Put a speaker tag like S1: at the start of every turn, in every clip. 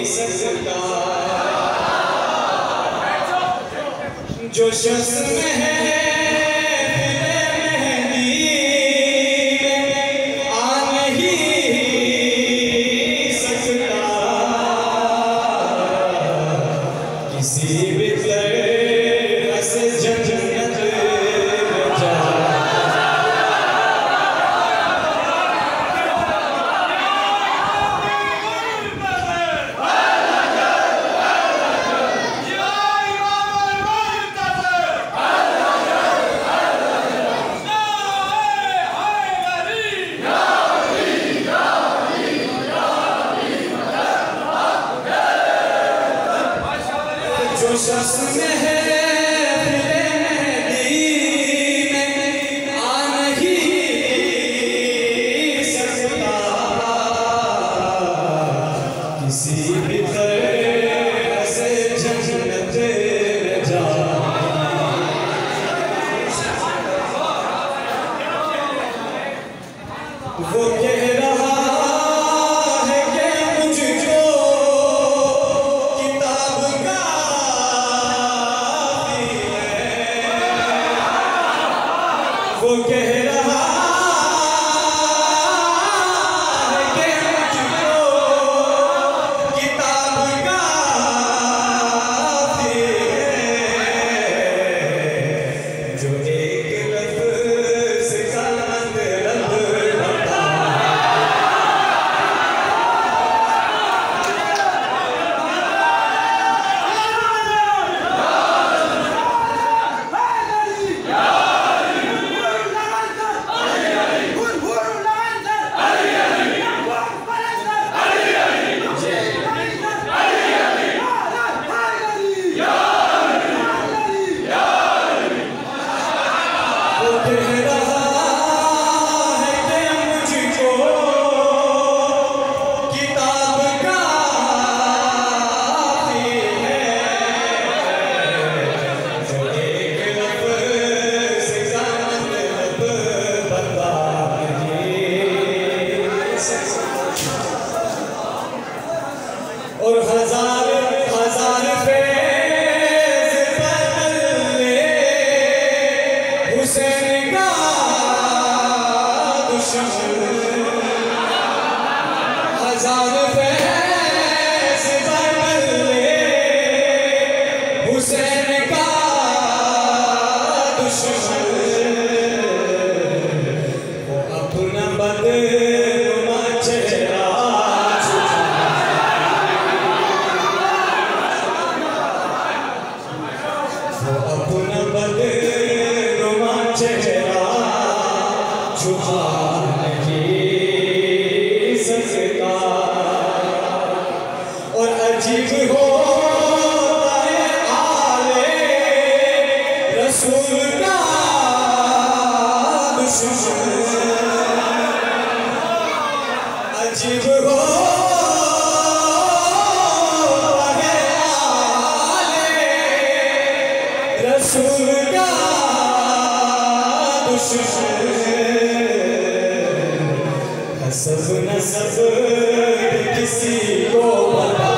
S1: सकता जो शख्स में है जो शख्स में है वो कह रहा है कि मुझको किताब काफ़ी है। वो कह रहा है कि मुझको किताब काफ़ी है। जो एक लफ्ज़ का और हजार हजार फैज़ बदले हुसैन का दुश्मन। हजार फैज़ बदले हुसैन का दुश्मन। वो अपना बदनुमा चेहरा चेहरा छुपा नहीं सकता। और अजीब होता है आले रसूल का दुश्मन। अजीब होता है आले रसूल का हसब नसब किसी को पता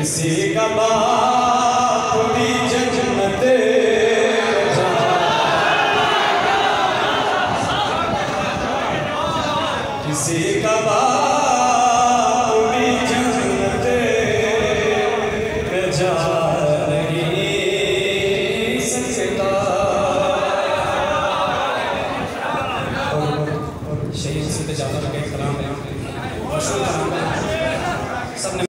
S1: किसी का बाप